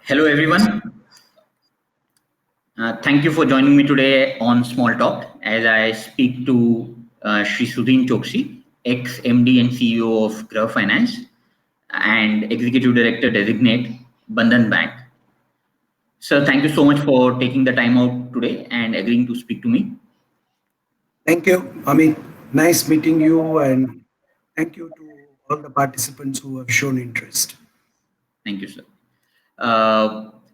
Hello, everyone. Thank you for joining me today on Small Talk as I speak to Shri Sudhin Chokshey, ex-MD and CEO of Gruh Finance and Executive Director Designate, Bandhan Bank. Sir, thank you so much for taking the time out today and agreeing to speak to me. Thank you, Amit. Nice meeting you, and thank you to all the participants who have shown interest. Thank you, sir.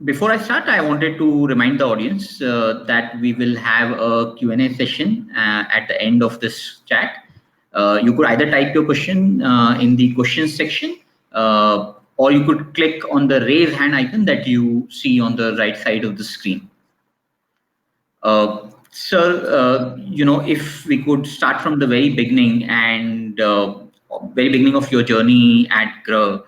Before I start, I wanted to remind the audience that we will have a Q&A session at the end of this chat. You could either type your question in the questions section, or you could click on the raise hand icon that you see on the right side of the screen. Sir, if we could start from the very beginning and very beginning of your journey at Gruh.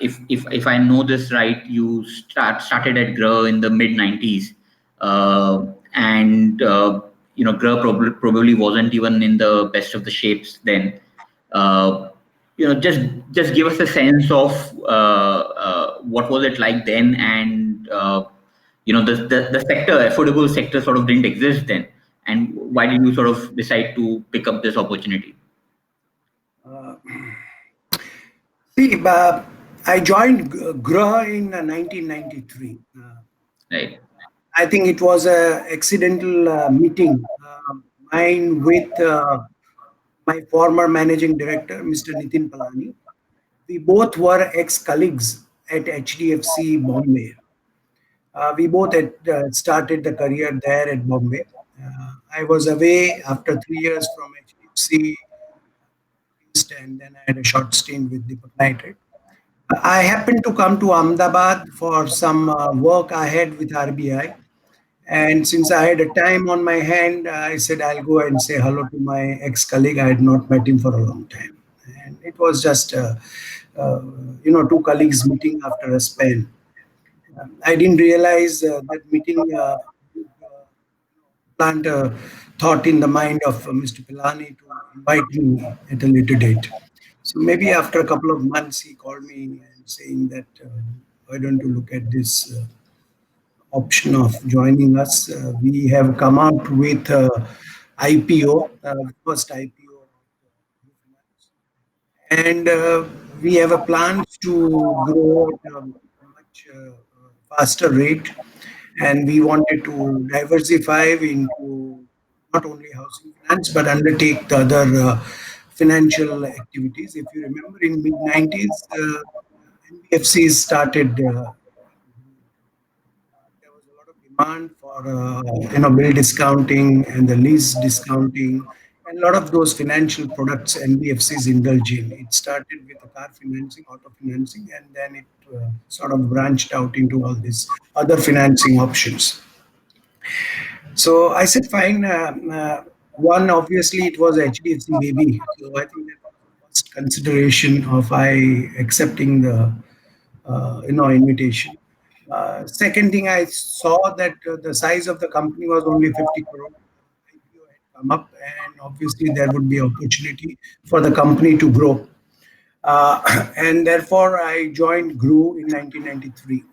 If I know this right, you started at Gruh in the mid 90s, and Gruh probably wasn't even in the best of the shapes then. Just give us a sense of what was it like then, and the sector, affordable sector, sort of didn't exist then, and why did you sort of decide to pick up this opportunity? I joined Gruh in 1993. Right. I think it was an accidental meeting mine with my former managing director, Mr. Nitin Palani. We both were ex-colleagues at HDFC Bombay. We both had started the career there at Bombay. I was away after 3 years from HDFC, and then I had a short stint with Deepak Nitrate. I happened to come to Ahmedabad for some work I had with RBI. And since I had a time on my hand, I said I'll go and say hello to my ex-colleague. I had not met him for a long time. And it was just, two colleagues meeting after a span. I didn't realize that meeting plant a thought in the mind of Mr. Pilani to invite me at a later date. So maybe after a couple of months, he called me and saying that why don't you look at this option of joining us? We have come out with IPO, first IPO, and we have a plan to grow at a much faster rate. And we wanted to diversify into not only housing finance but undertake the other financial activities. If you remember, in mid 90s, NBFCs started. There was a lot of demand for bill discounting and the lease discounting, and a lot of those financial products NBFCs indulge in. It started with the car financing, auto financing, and then it sort of branched out into all these other financing options. So I said, fine. One, obviously, it was HDFC baby. So I think that was the first consideration of I accepting the invitation. Second thing, I saw that the size of the company was only 50 crore. IPO had come up, and obviously there would be opportunity for the company to grow. And therefore, I joined Gruh in 1993.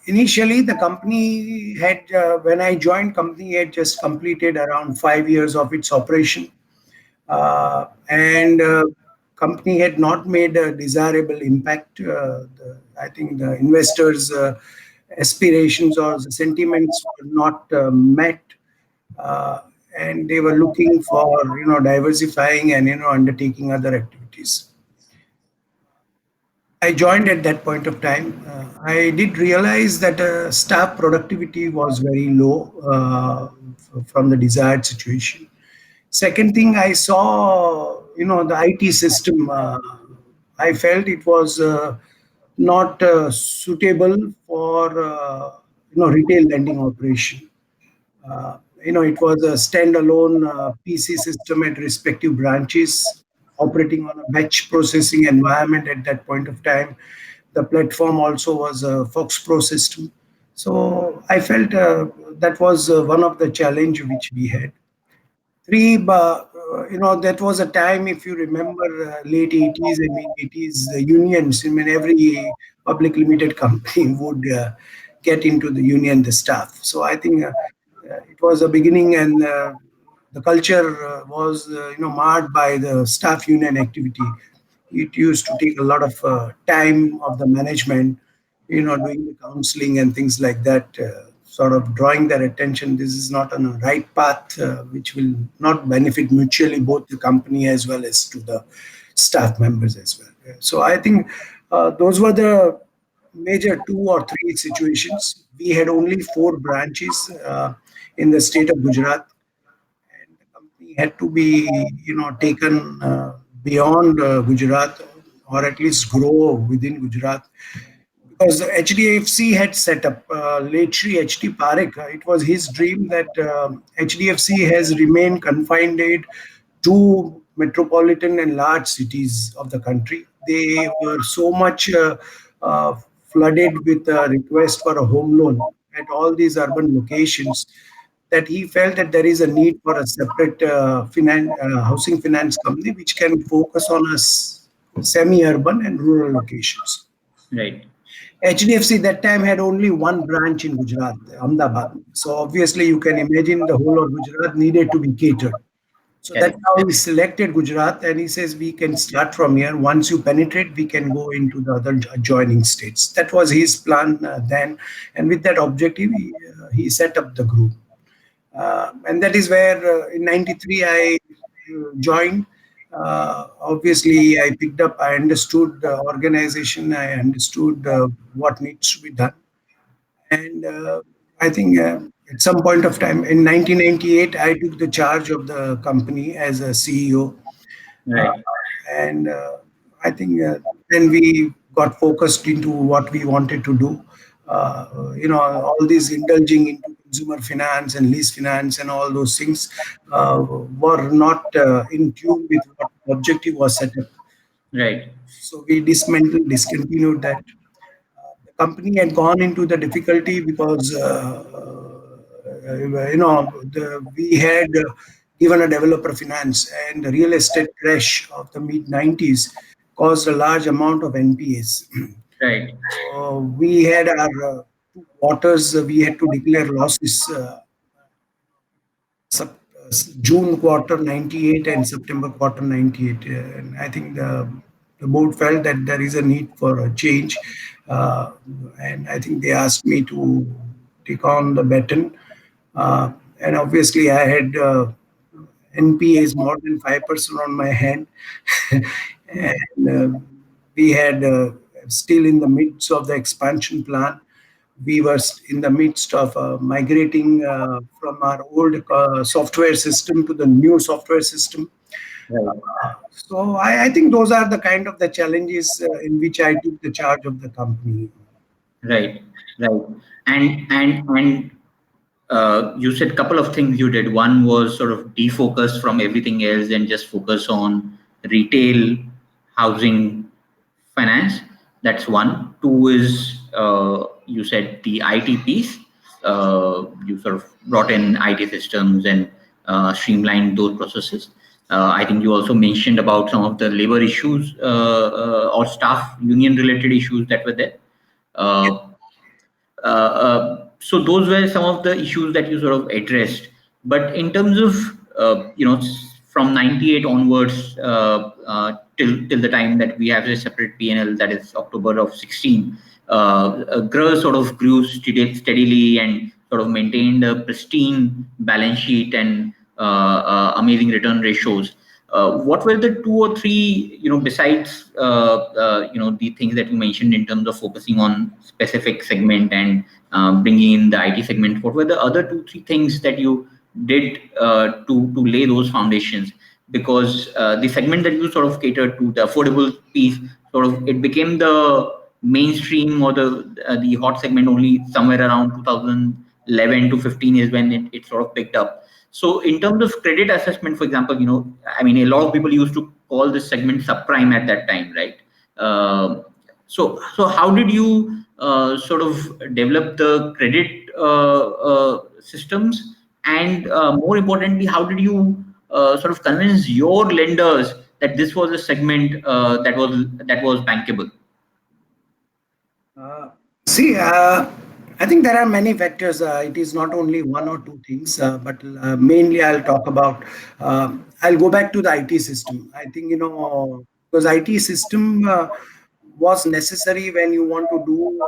Initially, the company had, when I joined, company had just completed around 5 years of its operation, and company had not made a desirable impact. I think the investors' aspirations or the sentiments were not met, and they were looking for diversifying and undertaking other activities. I joined at that point of time. I did realize that staff productivity was very low from the desired situation. Second thing, I saw, the IT system. I felt it was not suitable for, retail lending operation. It was a standalone PC system at respective branches operating on a batch processing environment at that point of time. The platform also was a Fox Pro system. So I felt that was one of the challenge which we had. Three, that was a time, if you remember, late 80s and mid 80s, the unions, every public limited company would get into the union, the staff. So I think it was a beginning, and the culture was marred by the staff union activity. It used to take a lot of time of the management, doing the counseling and things like that, sort of drawing their attention. This is not on a right path, which will not benefit mutually both the company as well as to the staff members as well. So I think those were the major two or three situations. We had only four branches in the state of Gujarat, and the company had to be taken beyond Gujarat, or at least grow within Gujarat, because the HDFC had set up, late Shri H.T. Parekh. It was his dream that HDFC has remained confined to metropolitan and large cities of the country. They were so much flooded with a request for a home loan at all these urban locations, that he felt that there is a need for a separate housing finance company which can focus on semi-urban and rural locations. Right. HDFC that time had only one branch in Gujarat, Ahmedabad. So obviously you can imagine the whole of Gujarat needed to be catered. So that's Correct. how he selected Gujarat, and he says we can start from here. Once you penetrate, we can go into the other adjoining states. That was his plan then, and with that objective, he set up the group. And that is where in '93 I joined. Obviously, I picked up, I understood the organization, I understood what needs to be done. And I think at some point of time in 1998, I took the charge of the company as a CEO. Uh, Right. and I think then we got focused into what we wanted to do. All these indulging into consumer finance and lease finance and all those things were not in tune with what the objective was set up. Right. So we dismantled, discontinued that. The company had gone into the difficulty because we had given a developer finance, and the real estate crash of the mid '90s caused a large amount of NPAs. Right. We had our two quarters, we had to declare losses. Sep- June quarter '98 and September quarter '98. And I think the board felt that there is a need for a change. Uh, and I think they asked me to take on the baton. And obviously, I had NPAs more than 5% on my hand. And we had still in the midst of the expansion plan. We were in the midst of migrating from our old software system to the new software system. Right. So I think those are the kind of the challenges in which I took the charge of the company. Right. Right. And you said a couple of things you did. One was sort of defocus from everything else and just focus on retail housing finance. That's one. Two is you said the IT piece. You sort of brought in IT systems and streamlined those processes. I think you also mentioned about some of the labor issues or staff union related issues that were there. Uh, so those were some of the issues that you sort of addressed. But in terms of from '98 onwards till the time that we have a separate P&L, that is October of 16, Gruh sort of grew steadily and sort of maintained a pristine balance sheet and amazing return ratios. What were the two or three, besides the things that you mentioned in terms of focusing on specific segment and bringing in the IT segment? What were the other two, three things that you did to lay those foundations? Because the segment that you sort of catered to, the affordable piece, sort of it became the mainstream or the hot segment only somewhere around 2011 to 15 is when it sort of picked up. So in terms of credit assessment, for example, I mean, a lot of people used to call this segment subprime at that time, right? So how did you sort of develop the credit systems, and more importantly, how did you sort of convince your lenders that this was a segment that was bankable? Uh, See, I think there are many factors. It is not only one or two things, but mainly I'll talk about. I'll go back to the IT system. I think because IT system was necessary when you want to do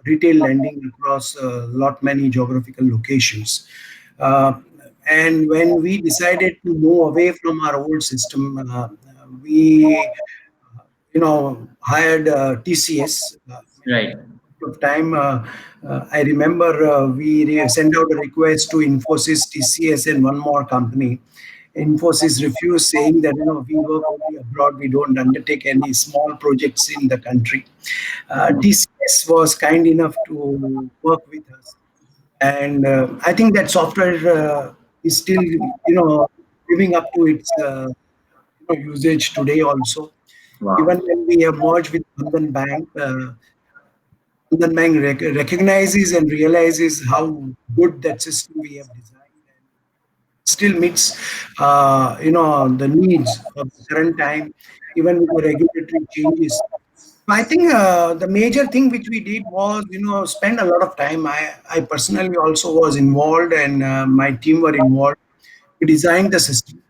retail lending across a lot many geographical locations. Uh, and when we decided to move away from our old system, we hired TCS. Right. Of time, I remember sent out a request to Infosys, TCS, and one more company. Infosys refused, saying that we work only abroad, we don't undertake any small projects in the country. TCS was kind enough to work with us, and I think that software is still living up to its usage today also. Even Wow. when we have merged with Bandhan Bank, Bandhan Bank recognizes and realizes how good that system we have designed and still meets the needs of the current time, even with the regulatory changes. I think the major thing which we did was spend a lot of time. I personally also was involved, and my team were involved. We designed the system.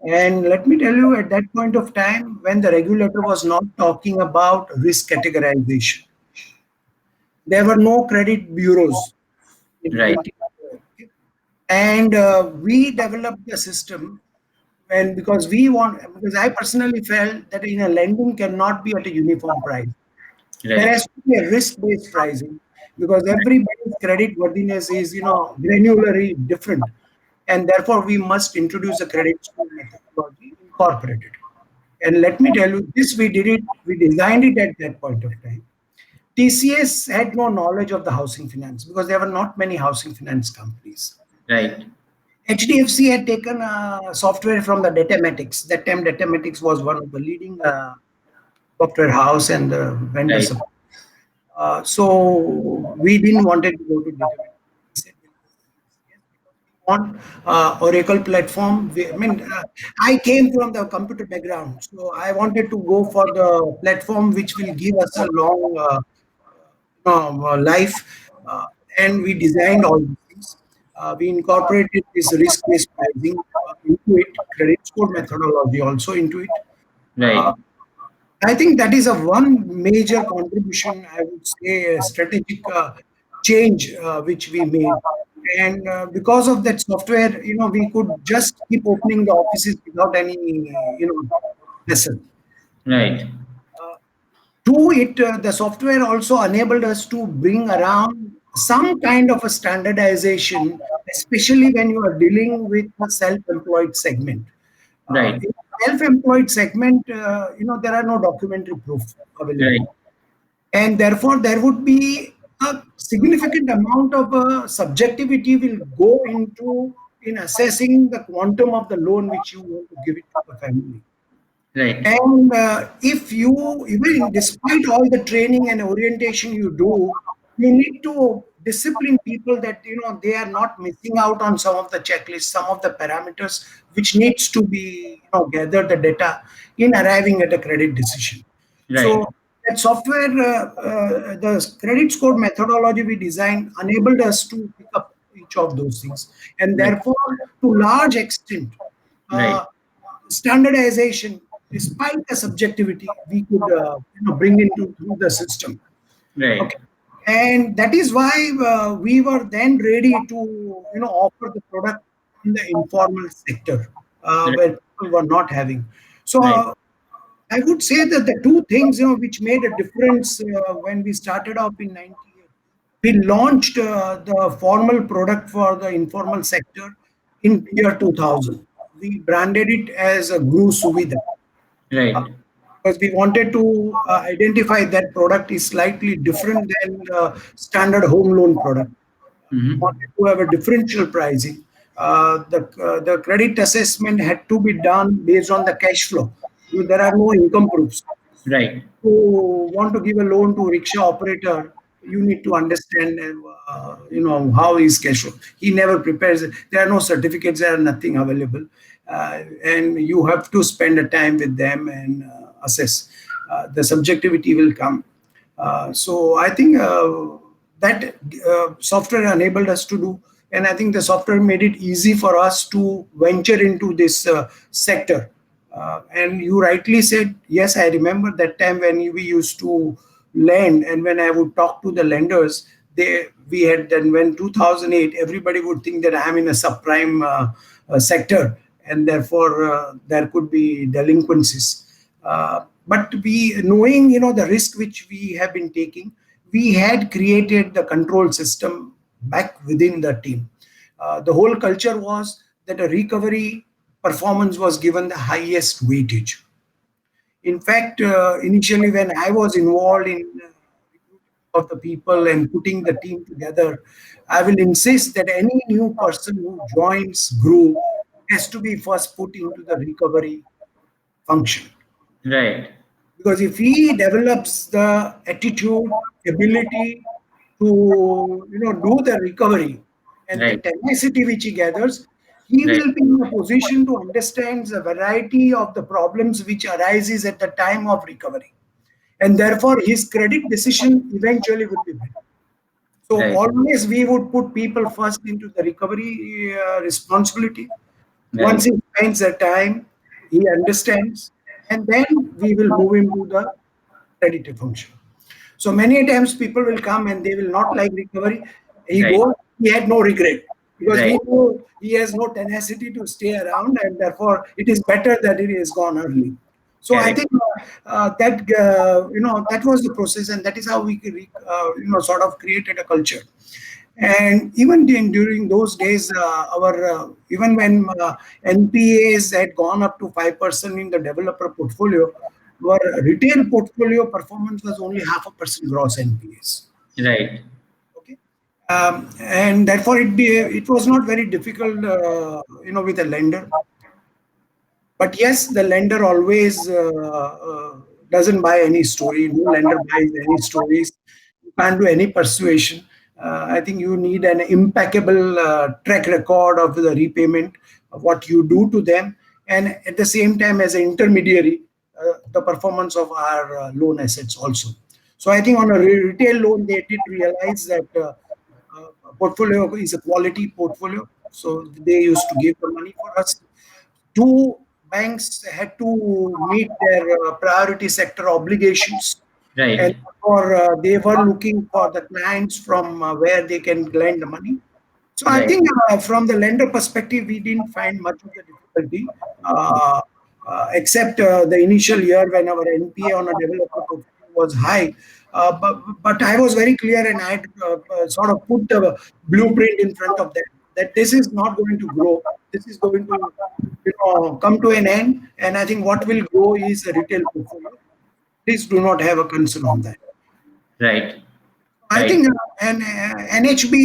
And let me tell you, at that point of time, when the regulator was not talking about risk categorization, there were no credit bureaus in Right. India. Okay? And we developed the system when because I personally felt that in a lending cannot be at a uniform price. There Right. has to be a risk-based pricing because everybody's credit worthiness is granularly different, and therefore we must introduce a credit score methodology incorporated. And let me tell you, this we did it. We designed it at that point of time. TCS had no knowledge of the housing finance because there were not many housing finance companies. Right. HDFC had taken software from the Datamatics. That time, Datamatics was one of the leading software house and the vendor Right. support. So we didn't wanted to go to Datamatics. We said we'll go to TCS because we want Oracle platform. I came from the computer background, so I wanted to go for the platform which will give us a long life, and we designed all these things. We incorporated this risk-based pricing into it, credit score methodology also into it. Uh, Right. I think that is a one major contribution, I would say, a strategic change which we made. And because of that software, we could just keep opening the offices without any, lesson. Right. To it, the software also enabled us to bring around some kind of a standardization, especially when you are dealing with a self-employed segment. Right. In self-employed segment, there are no documentary proof Right. available, and therefore there would be a significant amount of subjectivity will go into in assessing the quantum of the loan which you want to give it to the family. Right. And if you, even despite all the training and orientation you do, you need to discipline people that they are not missing out on some of the checklists, some of the parameters which needs to be gather the data in arriving at a credit decision. Right. So that software, the credit score methodology we designed enabled us to pick up each of those things, and Right. therefore, to large extent, Right. uh, standardization, despite the subjectivity, we could bring into through the system. Right. Okay, and that is why we were then ready to offer the product in the informal sector Right. where people were not having. So Right. I would say that the two things which made a difference when we started off in '98, we launched the formal product for the informal sector in year 2000. We branded it as a Gruh Suvidha Right. because we wanted to identify that product is slightly different than the standard home loan product. We wanted Mm-hmm. to have a differential pricing. The credit assessment had to be done based on the cash flow. There are no income proofs. Right. To want to give a loan to rickshaw operator, you need to understand, how is cash flow. He never prepares it. There are no certificates. There are nothing available, and you have to spend a time with them and assess. The subjectivity will come. So I think that software enabled us to do, and I think the software made it easy for us to venture into this sector. And you rightly said, yes, I remember that time when we used to lend, and when I would talk to the lenders, we had then when 2008, everybody would think that I'm in a subprime sector, and therefore there could be delinquencies. But we, knowing the risk which we have been taking, we had created the control system back within the team. The whole culture was that a recovery performance was given the highest weightage. In fact, initially when I was involved in recruiting of the people and putting the team together, I will insist that any new person who joins Gruh has to be first put into the recovery function. Right. Because if he develops the attitude, ability to do the recovery, and the Right. tenacity which he gathers, he Right. will be in a position to understand the variety of the problems which arises at the time of recovery, and therefore his credit decision eventually will be better. So Right. always we would put people first into the recovery responsibility. Once Right. he spends the time, he understands, and then we will move him to the creditor function. So many times people will come and they will not like recovery. He Right. goes, he had no regret because we Right. know he has no tenacity to stay around, and therefore it is better that he has gone early. So I Correct. think that that was the process, and that is how we sort of created a culture. And even during those days, our even when NPAs had gone up to 5% in the developer portfolio, our retail portfolio performance was only 0.5% gross NPAs. Right. Okay, and therefore it was not very difficult, with a lender. But yes, the lender always doesn't buy any story. No lender buys any stories. You can't do any persuasion. I think you need an impeccable track record of the repayment, of what you do to them, and at the same time, as an intermediary, the performance of our loan assets also. So I think on a retail loan, they did realize that portfolio is a quality portfolio. So they used to give the money for us. Two banks had to meet their priority sector obligations, and Right. for they were looking for the clients from where they can lend the money. So I Right. think from the lender perspective, we didn't find much of the difficulty, uh, except the initial year when our NPA on a developer portfolio was high. But I was very clear, and I had sort of put the blueprint in front of them that this is not going to grow. This is going to come to an end. And I think what will grow is a retail portfolio. Please do not have a concern on that. Right. I Right. think NHB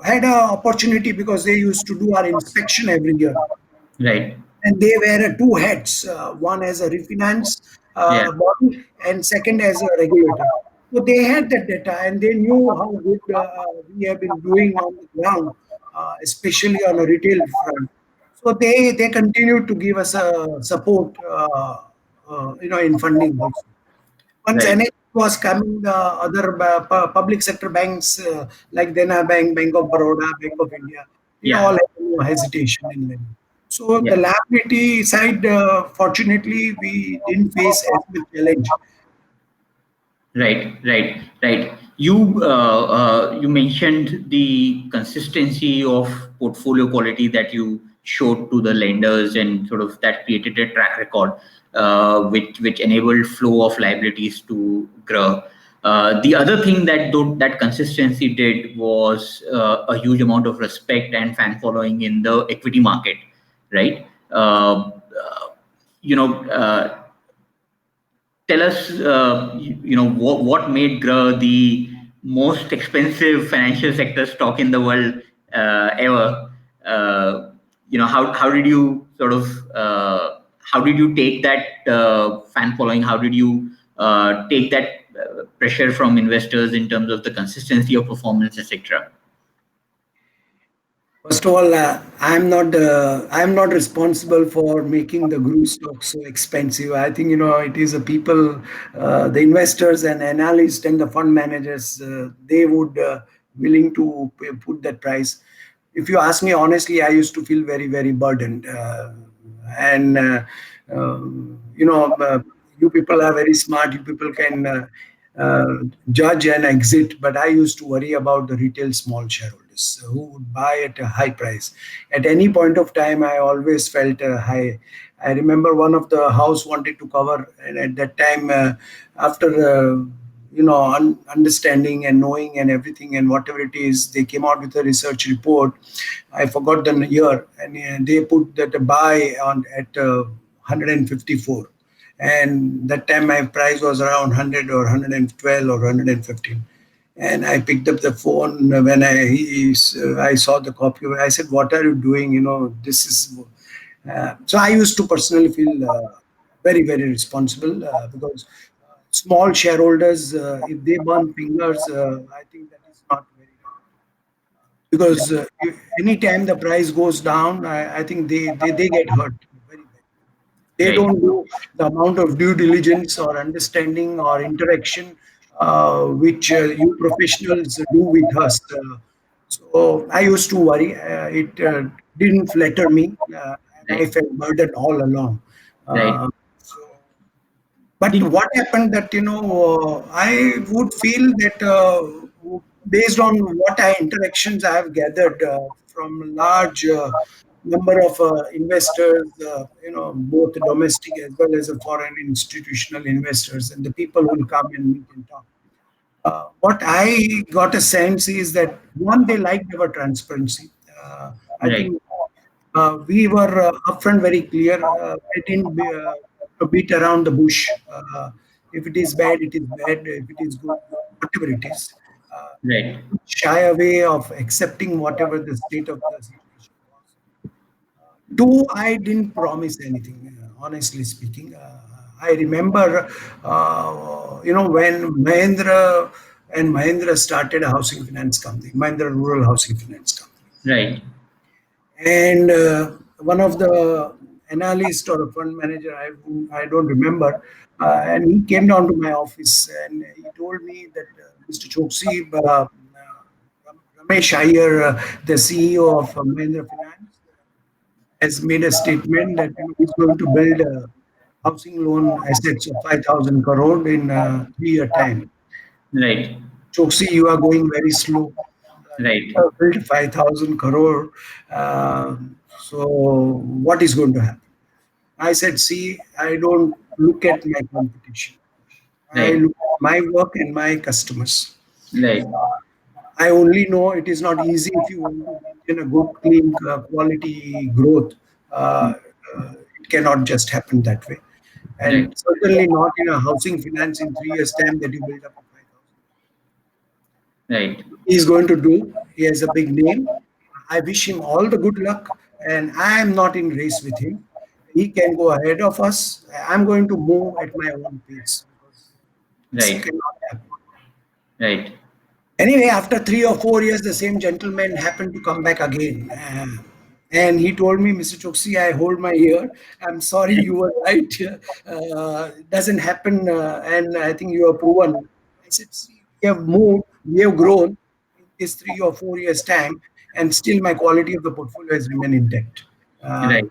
had an opportunity because they used to do our inspection every year, Right. and they were two heads, one as a refinance Yeah. body, and second as a regulator. So they had that data, and they knew how good we have been doing on the ground, especially on a retail front. So they continued to give us support, in funding also. Once Right. NH was coming, the other public sector banks like Dena Bank, Bank of Baroda, Bank of India, they all Yeah. had no hesitation in lending. So the Yeah. liability side, fortunately, we didn't face as much challenge. Right, right, right. You mentioned the consistency of portfolio quality that you showed to the lenders, and sort of that created a track record, which enabled flow of liabilities to grow. The other thing that consistency did was a huge amount of respect and fan following in the equity market, right? You know. Tell us, what made Gruh the most expensive financial sector stock in the world ever. How did you sort of how did you take that fan following? How did you take that pressure from investors in terms of the consistency of performance, etc.? First of all, I'm not responsible for making the Gruh stock so expensive. I think it is the people, the investors and analysts and the fund managers. They would willing to put that price. If you ask me honestly, I used to feel very very burdened, and you know, you people are very smart. You people can judge and exit, but I used to worry about the retail small shareholders who would buy at a high price. At any point of time, I always felt high. I remember one of the house wanted to cover, and at that time, after understanding and knowing and everything and whatever it is, they came out with a research report. I forgot the year, and they put that a buy on at 154, and that time my price was around 100 or 112 or 115. And I picked up the phone when I saw the copy. I said, "What are you doing? This is." So I used to personally feel very very responsible, because small shareholders, if they burn fingers, I think that is not very right. Because anytime the price goes down, I think they get hurt very very. They Right. don't do the amount of due diligence or understanding or interaction which you professionals do with us. So I used to worry. It didn't flatter me, and I Right. felt burdened all along. Right. So but The- what happened that I would feel that based on what I interactions I have gathered from large number of investors, both domestic as well as foreign institutional investors, and the people who will come and meet and talk. What I got a sense is that one, they liked our transparency. I Right. think we were upfront very clear. I didn't beat around the bush. If it is bad, it is bad. If it is good, whatever it is. Uh, Right. Shy away of accepting whatever the state of the situation was. Two, I didn't promise anything, honestly speaking. I remember, when Mahindra started a housing finance company, Mahindra Rural Housing Finance Company. Right. And one of the analyst or a fund manager, I don't remember, and he came down to my office and he told me that Mr. Choksey, Ramesh Iyer, the CEO of Mahindra Finance, has made a statement that he's going to build housing loan assets of 5,000 crore in 3 year time. Right. Choksey, you are going very slow. You Right. have built 5,000 crore. So what is going to happen? I said, see, I don't look at my competition. I Right. look at my work and my customers. Right. I only know it is not easy if you want to maintain a good, clean, quality growth. Uh, it cannot just happen that way. Right. And certainly not in a housing finance in 3 years' time that you build up a 5,000. Right. He's going to do. He has a big name. I wish him all the good luck, and I am not in race with him. He can go ahead of us. I'm going to move at my own pace because this Right. cannot happen. Right. Anyway, after 3 or 4 years, the same gentleman happened to come back again. And he told me, Mr. Choksey, I hold my ear. I'm sorry, you were right. It doesn't happen. And I think you have proven. I said, see, we have moved, we have grown in this 3 or 4 years' time, and still my quality of the portfolio has remained intact. Uh, Right.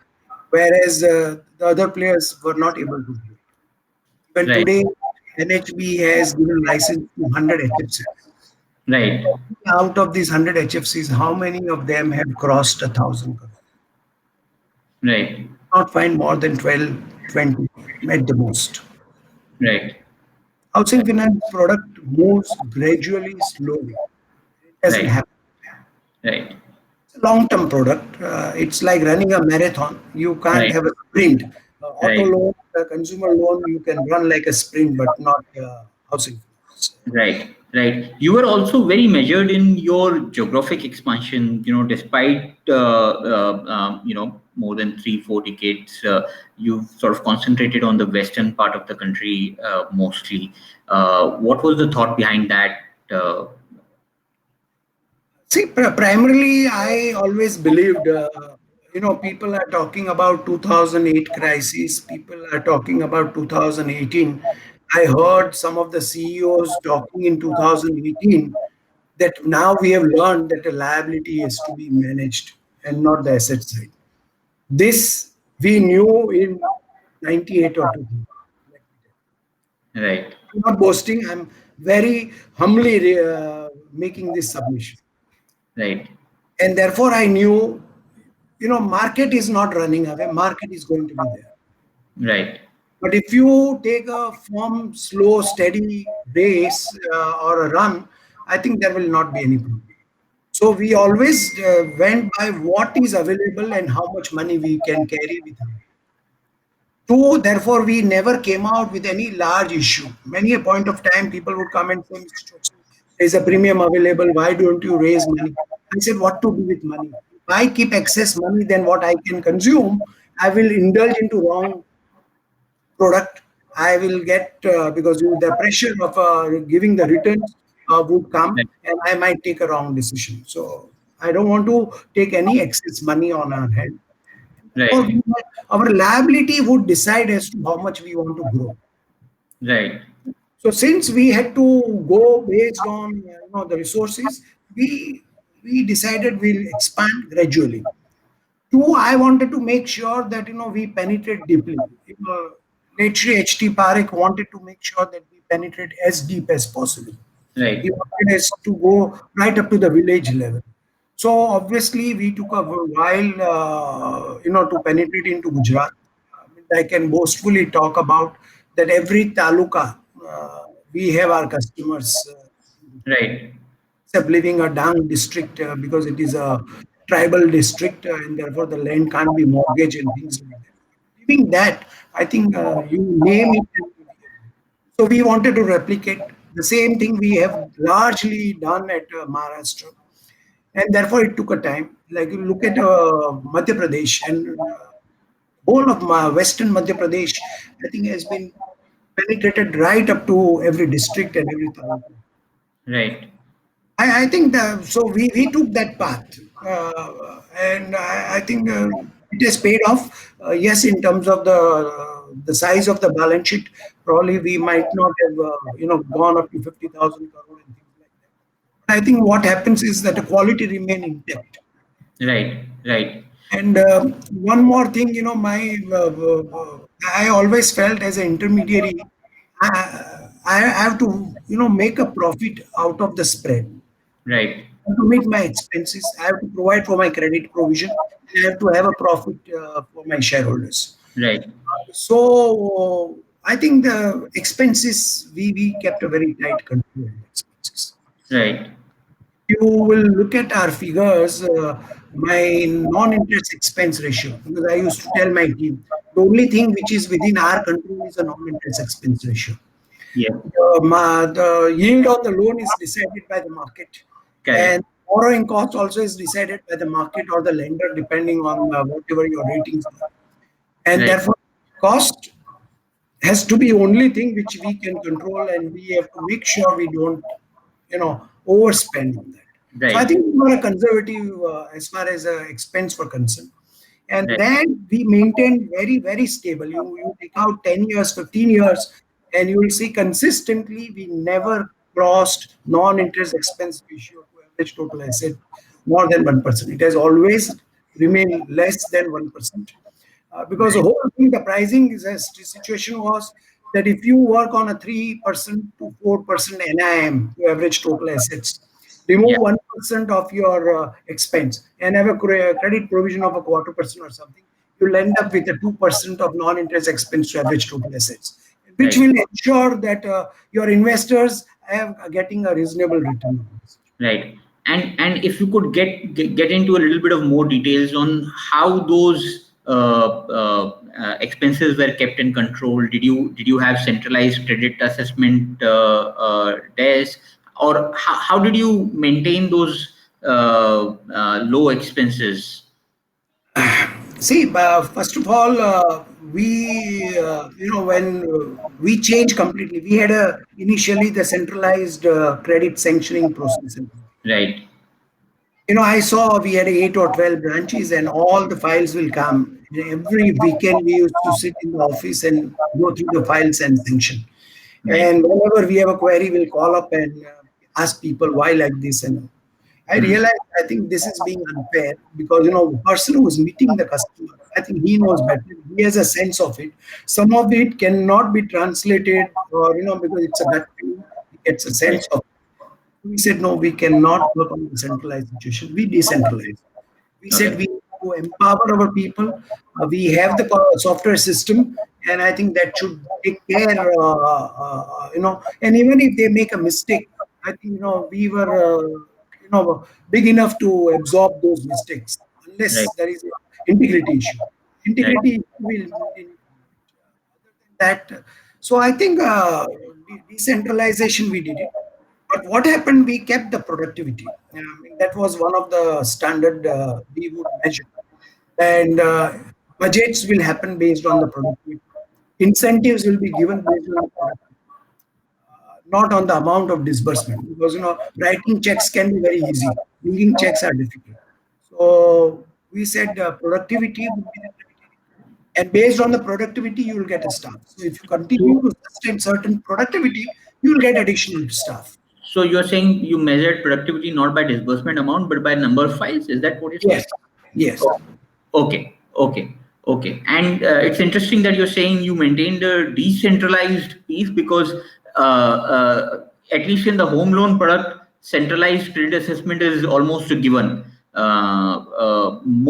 Whereas the other players were not able to do it. Even Right. today, NHB has given license to 100 HFCs. Right. Out of these 100 HFCs, how many of them have crossed 1,000 crore? Right. Not find more than 12, 20 at the most. Right. Housing finance product moves gradually, slowly. It doesn't Right. happen. Right. It's a long-term product. It's like running a marathon. You can't Right. have a sprint. Auto Right. loan, consumer loan, you can run like a sprint, but not housing finance. Right, right. You were also very measured in your geographic expansion. Despite more than 3, 4 decades, you've sort of concentrated on the western part of the country mostly. What was the thought behind that? Uh, See, primarily, I always believed, people are talking about 2008 crisis. People are talking about 2018. I heard some of the CEOs talking in 2018 that now we have learned that the liability is to be managed and not the asset side. This we knew in 98 or 2000. Let me tell Right. you. I'm not boasting. I'm very humbly making this submission. Right. And therefore, I knew, market is not running away. Market is going to be there. Right. But if you take a firm, slow, steady race or a run, I think there will not be any problem. So we always went by what is available and how much money we can carry with us. Two, therefore, we never came out with any large issue. Many a point of time, people would come and say, Mr. Choksey, there's a premium available. Why don't you raise money? I said, what to do with money? If I keep excess money than what I can consume, I will indulge into wrong product. I will get, because the pressure of giving the returns would come Right. and I might take a wrong decision. So I don't want to take any excess money on our head. Or Right. our liability would decide as to how much we want to grow. Right. So since we had to go based on the resources, we decided we'll expand gradually. Two, I wanted to make sure that we penetrate deeply. Late Shri H.T. Parekh wanted to make sure that we penetrate as deep as possible. He Right. wanted us to go right up to the village level. So obviously, we took a while, to penetrate into Gujarat. I mean, I can boastfully talk about that every taluka, we have our customers, Right. except living a Dang district because it is a tribal district and therefore the land can't be mortgaged and things like that. Leaving that, I think you name it. So we wanted to replicate the same thing we have largely done at Maharashtra, and therefore it took a time. Like you look at Madhya Pradesh and whole of Western Madhya Pradesh, I think has been penetrated right up to every district and every taluka. Right. I think so. We took that path, and I think it has paid off. Yes, in terms of the size of the balance sheet, probably we might not have gone up to 50,000 crore and things like that. But I think what happens is that the quality remain intact. Right. Right. And one more thing, I always felt as an intermediary, I have to make a profit out of the spread Right. to meet my expenses. I have to provide for my credit provision. I have to have a profit for my shareholders. Right. So I think the expenses we kept a very tight control on the expenses. Right. You will look at our figures, my non-interest expense ratio, because I used to tell my team the only thing which is within our control is a non-interest expense ratio. Yes. The yield on the loan is decided by the market, Correct. and borrowing cost also is decided by the market or the lender, depending on whatever your ratings are. And Right. therefore, cost has to be only thing which we can control, and we have to make sure we don't, overspend on that. So I Right. think we were a conservative as far as expense were concerned. And Right. then we maintained very, very stable. You take out 10 years, 15 years, and you will see consistently we never crossed non-interest expense ratio to average total asset more than 1%. It has always remained less than 1%. Because the Right. whole thing, the pricing is a situation was that if you work on a 3% to 4% NIM to average total assets, remove Yeah. 1% of your expense and have a credit provision of a quarter percent or something, you'll end up with a 2% of non-interest expense to average total assets, which Right. will ensure that your investors have getting a reasonable return on this. Right. And if you could get into a little bit of more details on how those expenses were kept in control. Did you have centralized credit assessment desk, or how did you maintain those low expenses? See, first of all, when we changed completely, we had initially the centralized credit sanctioning process. Right. I saw we had 8 or 12 branches, and all the files will come. Every weekend, we used to sit in the office and go through the files and sanction. Right. And whenever we have a query, we'll call up and ask people why like this. And I Mhm. realized I think this is being unfair because the person who is meeting the customer, I think he knows better. He has a sense of it. Some of it cannot be translated, or because it's a gut feeling. He gets a Right. sense of. We said, no, we cannot work on the centralized situation. We decentralize. We said Okay. we need to empower our people. We have the software system, and I think that should take care. And even if they make a mistake, I think we were big enough to absorb those mistakes, Right. unless there is an integrity issue. Right. Integrity issue will other than that. So I think decentralization we did it. But what happened? We kept the productivity. That was one of the standard we would measure, and budgets will happen based on the productivity. Incentives will be given based on the productivity, not on the amount of disbursement. Because writing checks can be very easy. Bringing checks are difficult. So we said productivity would be the criteria, and based on the productivity, you will get a staff. So if you continue So, to sustain certain productivity, you will get additional staff. so you're saying you measured productivity not by disbursement amount, but by number of files? Is that what you're saying? Yes, yes. Oh, okay, okay, okay. And it's interesting that you're saying you maintained a decentralized piece because, at least in the home loan product, centralized credit assessment is almost a given.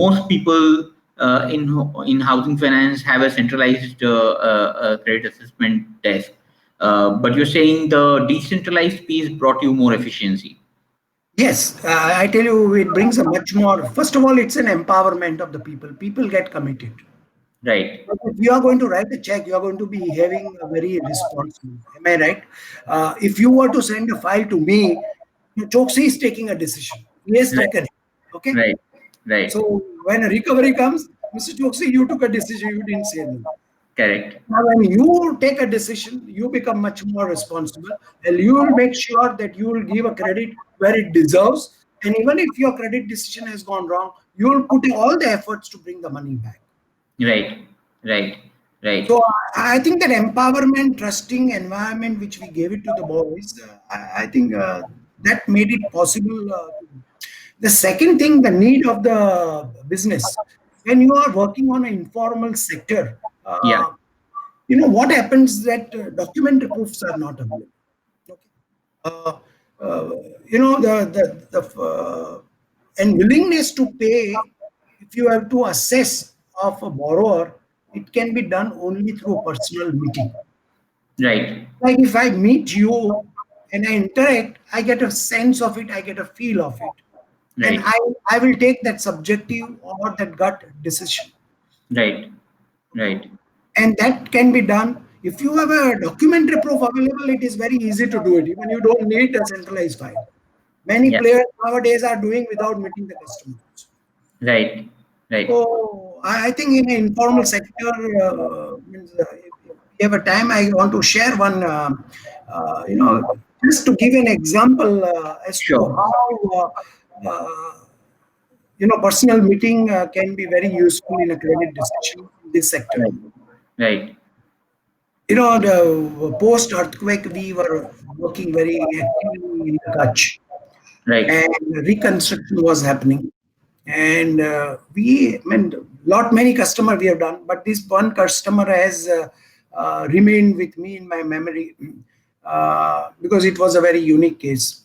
Most people in housing finance have a centralized credit assessment desk. But you're saying the decentralized piece brought you more efficiency, Yes, I tell you, it brings a much more. First of all, it's an empowerment of the people. People get committed. right? If you are going to write a check, you are going to be having a very responsible. Am I right? If you were to send a file to me, Choksey is taking a decision. He has Right, taken it. Okay. right, right. So when a recovery comes, Mr. Choksey, you took a decision. You didn't say no. Correct. Now, when you take a decision, you become much more responsible, and you will make sure that you will give a credit where it deserves. And even if your credit decision has gone wrong, you will put in all the efforts to bring the money back. Right, right, So right. I think that empowerment, trusting environment which we gave it to the boys, I think that made it possible. The second thing, the need of the business. When you are working on an informal sector, Yeah, what happens that document proofs are not available. Okay. Uh, uh, and willingness to pay, if you have to assess of a borrower, it can be done only through a personal meeting. right, Like if I meet you and I interact, I get a sense of it, I get a feel of it, and right, I will take that subjective or that gut decision. right, Okay. right. And that can be done. If you have a documentary proof available, it is very easy to do it. Even you don't need a centralized file. Many Yeah, players nowadays are doing without meeting the customers. right, right. So I think in an informal sector, if we have a time, I want to share one, just to give an example as to Sure. how, personal meeting can be very useful in a credit decision in this sector. Right, right, The post earthquake, we were working very actively in Kutch, right, and reconstruction was happening. And I mean, lot many customer we have done, but this one customer has remained with me in my memory because it was a very unique case.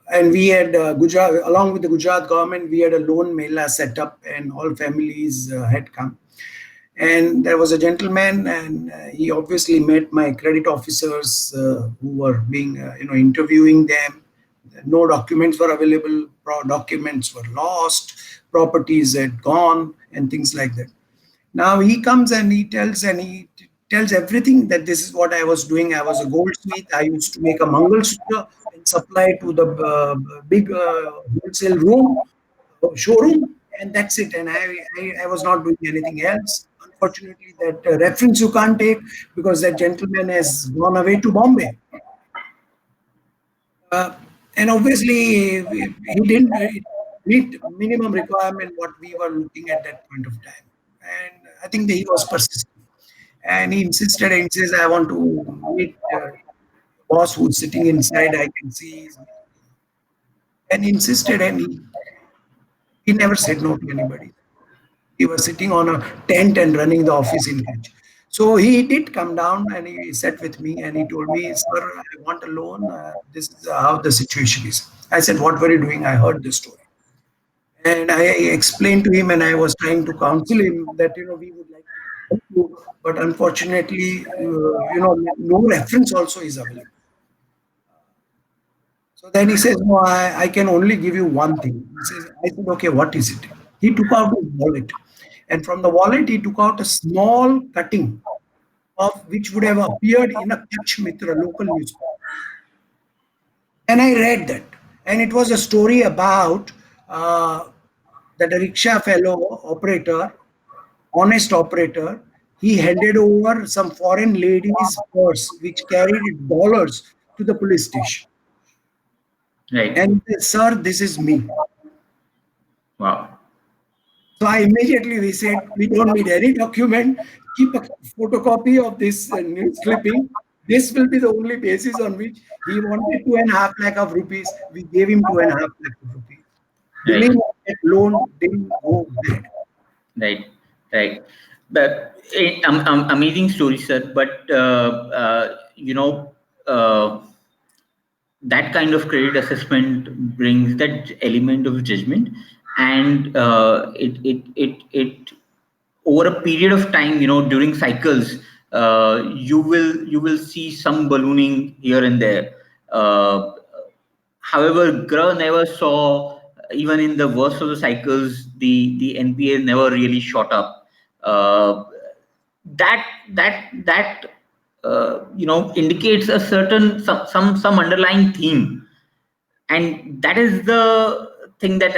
And we had Gujarat, along with the Gujarat government, we had a loan mela set up, and all families had come. And there was a gentleman, and he obviously met my credit officers who were being, interviewing them. No documents were available, documents were lost, properties had gone, and things like that. Now he comes and he tells everything, that this is what I was doing. I was a goldsmith. I used to make a Mangal Sutra and supply to the big wholesale room, showroom, and that's it. And I was not doing anything else. Unfortunately, that reference you can't take because that gentleman has gone away to Bombay. Uh, And obviously, he didn't meet minimum requirement what we were looking at that point of time. And I think that he was persistent. And he insisted and says, I want to meet boss who's sitting inside. I can see his and he insisted, and he never said no to anybody. He was sitting on a tent and running the office in Kutch. So he did come down and he sat with me and he told me, sir, I want a loan. This is how the situation is. I said, what were you doing? I heard the story. And I explained to him and I was trying to counsel him that, we would like to help you, but unfortunately, no reference also is available. So then he says, no, I can only give you one thing. He says, I said, okay, what is it? He took out his wallet. And from the wallet, he took out a small cutting of which would have appeared in a Kutch Mitra local newspaper. And I read that. And it was a story about that a rickshaw fellow operator, honest operator, he handed over some foreign lady's purse which carried dollars to the police station. Right. And he said, sir, this is me. Wow. So I immediately we said, we don't need any document. Keep a photocopy of this news clipping. This will be the only basis on which he wanted 2.5 lakh of rupees. We gave him 2.5 lakh of rupees. Right. Believe me, that loan didn't go bad. Right. Right. But amazing story, sir. But that kind of credit assessment brings that element of judgment, and it over a period of time, during cycles, you will see some ballooning here and there. However, Gruh never saw, even in the worst of the cycles, the NPA never really shot up. That indicates a certain some underlying theme, and that is the thing that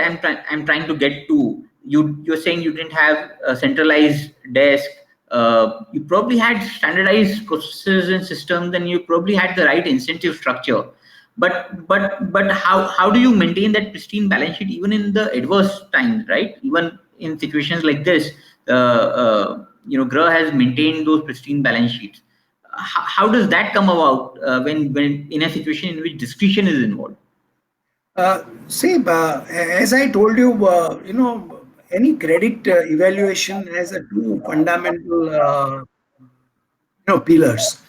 I'm trying to get to. You're saying you didn't have a centralized desk. You probably had standardized processes and systems, and you probably had the right incentive structure. But how do you maintain that pristine balance sheet even in the adverse times, right? Even in situations like this, Gruh has maintained those pristine balance sheets. How does that come about when in a situation in which discretion is involved? See, as I told you, any credit evaluation has a two fundamental, pillars.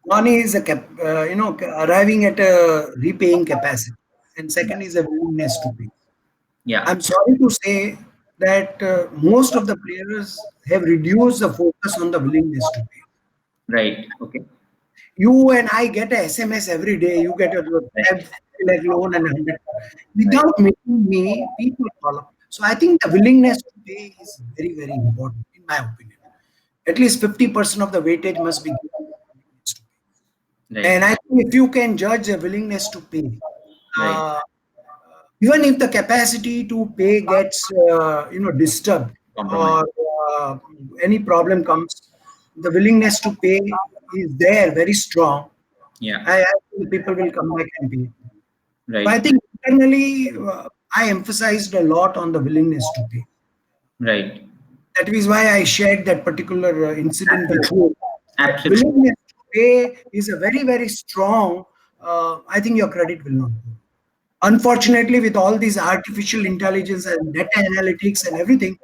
One is arriving at a repaying capacity, and second is a willingness to pay. Yeah. I'm sorry to say that most of the players have reduced the focus on the willingness to pay. Right. Okay. You and I get a SMS every day. You get a Right. 5 lakh loan and 100. Right. Without meeting me, people call up. So I think the willingness to pay is very, very important, in my opinion. At least 50% of the weightage must be given to willingness to pay. Right. And I think if you can judge a willingness to pay, Right. uh, even if the capacity to pay gets disturbed Compromise. or uh, any problem comes, the willingness to pay is there, very strong. Yeah. I think people will come back and pay. So I Right. think internally, I emphasized a lot on the willingness to pay. Right. That is why I shared that particular incident with Absolutely. you. That Absolutely. willingness to pay is a very, very strong. I think your credit will not go. Unfortunately, with all these artificial intelligence and data analytics and everything,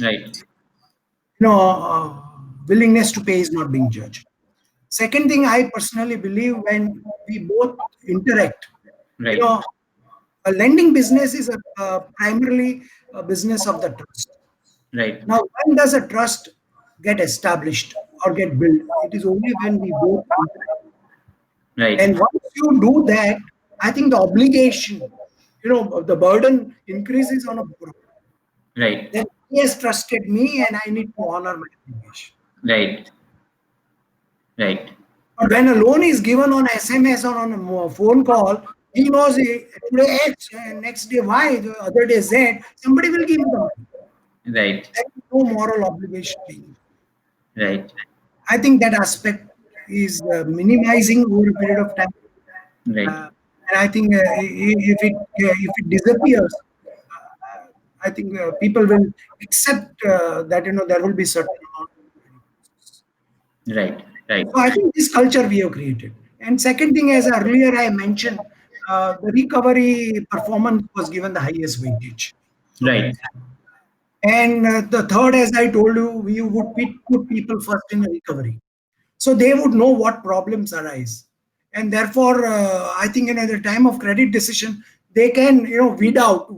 Right. willingness to pay is not being judged. Second thing, I personally believe when we both interact, you Right. know, a lending business is primarily a business of the trust. Right. Now, when does a trust get established or get built? It is only when we both interact. Right. And once you do that, I think the obligation, the burden increases on a borrower. Right. Then he has trusted me and I need to honor my obligation. Right. Right. But when a loan is given on SMS or on a phone call, he knows today X and next day Y, the other day Z, somebody will give him the money. Right. There is no moral obligation being. Right. I think that aspect is minimizing over a period of time. Right. Uh, And I think if it disappears, I think people will accept that there will be certain amount of credit. Right, right, So I think this culture we have created. And second thing, as earlier I mentioned, the recovery performance was given the highest weightage. Okay. right, And the third, as I told you, we would put people first in the recovery. So they would know what problems arise. And therefore, I think at the time of credit decision, they can weed out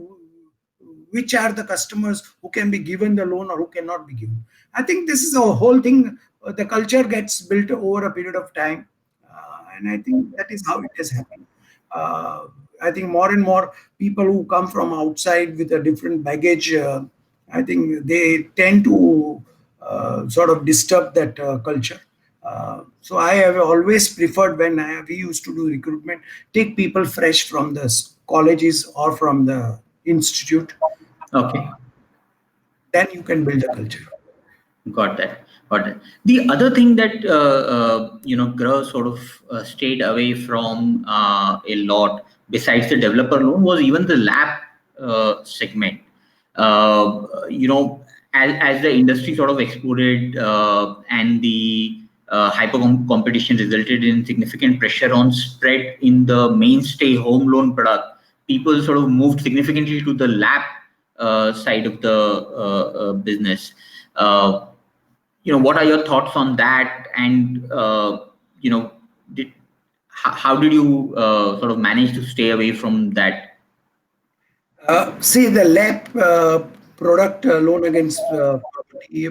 which are the customers who can be given the loan or who cannot be given. I think this is a whole thing. The culture gets built over a period of time, and I think that is how it has happened. Uh, I think more and more people who come from outside with a different baggage, I think they tend to sort of disturb that culture. So I have always preferred when we used to do recruitment, take people fresh from the colleges or from the institute. okay. Then you can build a culture. Got that. Got that. The other thing that Gruh sort of stayed away from a lot, besides the developer loan, was even the lab segment. You know, as the industry sort of exploded and the hyper competition resulted in significant pressure on spread in the mainstay home loan product, people sort of moved significantly to the lab side of the business. Uh, what are your thoughts on that? And you know, did how did you sort of manage to stay away from that? See, the LAP product, loan against property,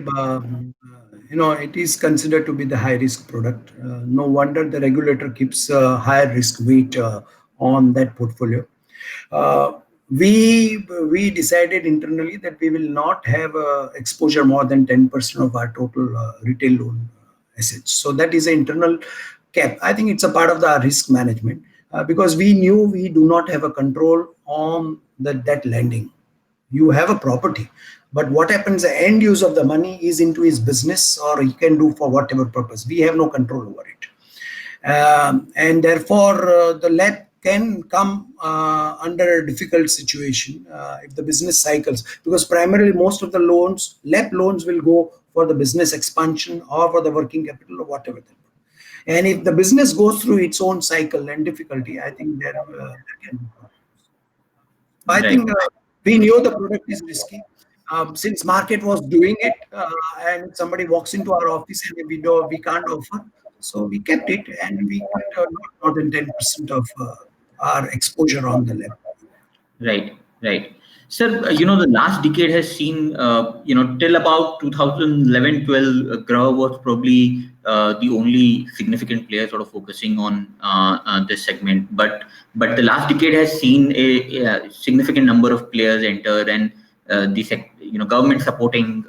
it is considered to be the high risk product. No wonder the regulator keeps higher risk weight on that portfolio. Uh, we decided internally that we will not have exposure more than 10% of our total retail loan assets. So that is an internal cap. I think it's a part of the risk management because we knew we do not have a control on the debt lending. You have a property, but what happens, the end use of the money is into his business or he can do for whatever purpose. We have no control over it. And therefore the LAP can come under a difficult situation if the business cycles, because primarily most of the loans, LAP loans, will go for the business expansion or for the working capital or whatever. And if the business goes through its own cycle and difficulty, I think there can be problems. I Right, think we knew the product is risky. Since market was doing it, and somebody walks into our office and we can't offer, so we kept it and we kept not more than 10% of our exposure on the lab. right, right. Sir, the last decade has seen, till about 2011-12, Gruh was probably the only significant player sort of focusing on this segment. But the last decade has seen a significant number of players enter, and government supporting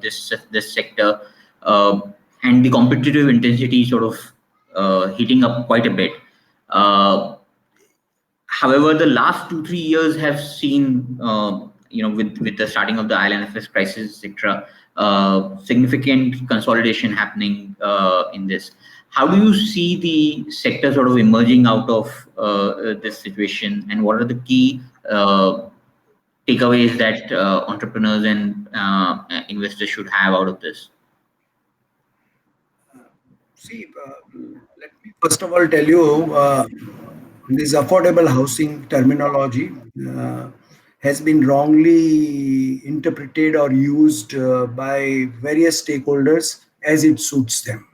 this sector, uh, and the competitive intensity sort of heating up quite a bit. Uh, However, the last 2 3 years have seen, with the starting of the IL&FS crisis, etc., significant consolidation happening in this. How do you see the sector sort of emerging out of this situation, and what are the key takeaways that entrepreneurs and investors should have out of this? See, let me first of all tell you this affordable housing terminology has been wrongly interpreted or used by various stakeholders as it suits them.